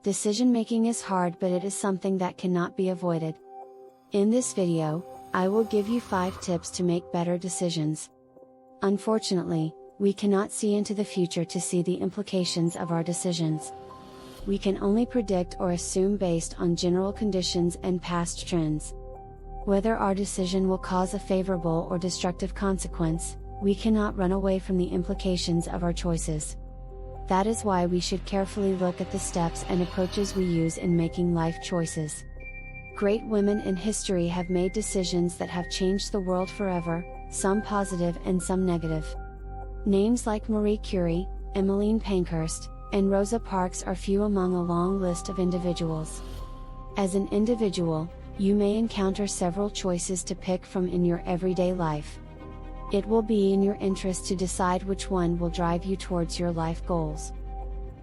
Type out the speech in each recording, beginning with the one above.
Decision making is hard, but it is something that cannot be avoided. In this video, I will give you 5 tips to make better decisions. Unfortunately, we cannot see into the future to see the implications of our decisions. We can only predict or assume based on general conditions and past trends. Whether our decision will cause a favorable or destructive consequence, we cannot run away from the implications of our choices. That is why we should carefully look at the steps and approaches we use in making life choices. Great women in history have made decisions that have changed the world forever, some positive and some negative. Names like Marie Curie, Emmeline Pankhurst, and Rosa Parks are few among a long list of individuals. As an individual, you may encounter several choices to pick from in your everyday life. It will be in your interest to decide which one will drive you towards your life goals.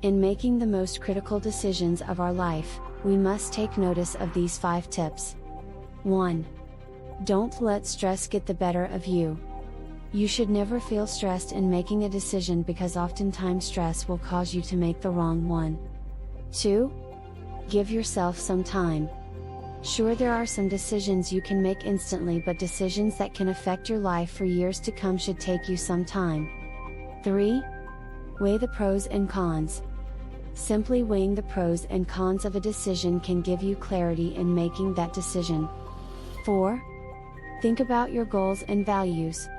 In making the most critical decisions of our life, we must take notice of these 5 tips. 1. Don't let stress get the better of you. You should never feel stressed in making a decision because oftentimes stress will cause you to make the wrong one. 2. Give yourself some time. Sure, there are some decisions you can make instantly, but decisions that can affect your life for years to come should take you some time. 3. Weigh the pros and cons. Simply weighing the pros and cons of a decision can give you clarity in making that decision. 4. Think about your goals and values.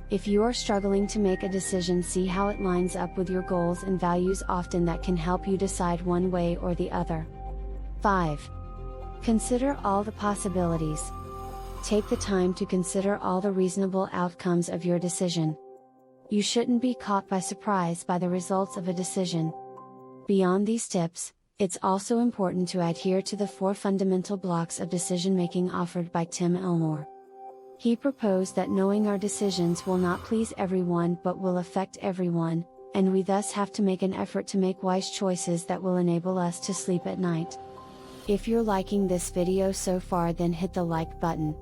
If you are struggling to make a decision, see how it lines up with your goals and values. Often that can help you decide one way or the other. 5. Consider all the possibilities. Take the time to consider all the reasonable outcomes of your decision. You shouldn't be caught by surprise by the results of a decision. Beyond these tips, it's also important to adhere to the 4 fundamental blocks of decision making offered by Tim Elmore. He proposed that knowing our decisions will not please everyone but will affect everyone, and we thus have to make an effort to make wise choices that will enable us to sleep at night. If you're liking this video so far, then hit the like button.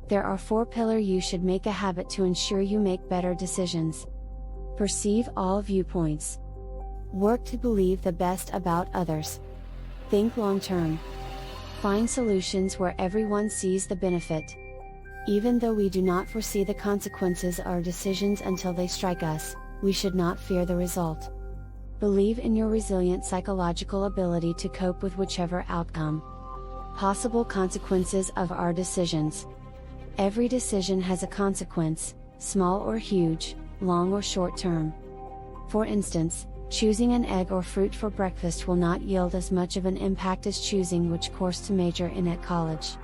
There are 4 pillars you should make a habit to ensure you make better decisions. Perceive all viewpoints. Work to believe the best about others. Think long term. Find solutions where everyone sees the benefit. Even though we do not foresee the consequences of our decisions until they strike us, we should not fear the result. Believe in your resilient psychological ability to cope with whichever outcome. Possible consequences of our decisions. Every decision has a consequence, small or huge, long or short term. For instance, choosing an egg or fruit for breakfast will not yield as much of an impact as choosing which course to major in at college.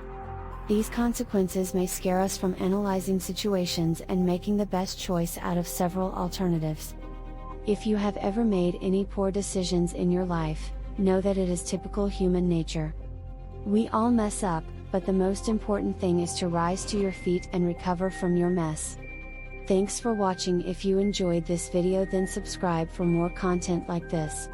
These consequences may scare us from analyzing situations and making the best choice out of several alternatives. If you have ever made any poor decisions in your life, know that it is typical human nature. We all mess up, but the most important thing is to rise to your feet and recover from your mess. Thanks for watching. If you enjoyed this video, then subscribe for more content like this.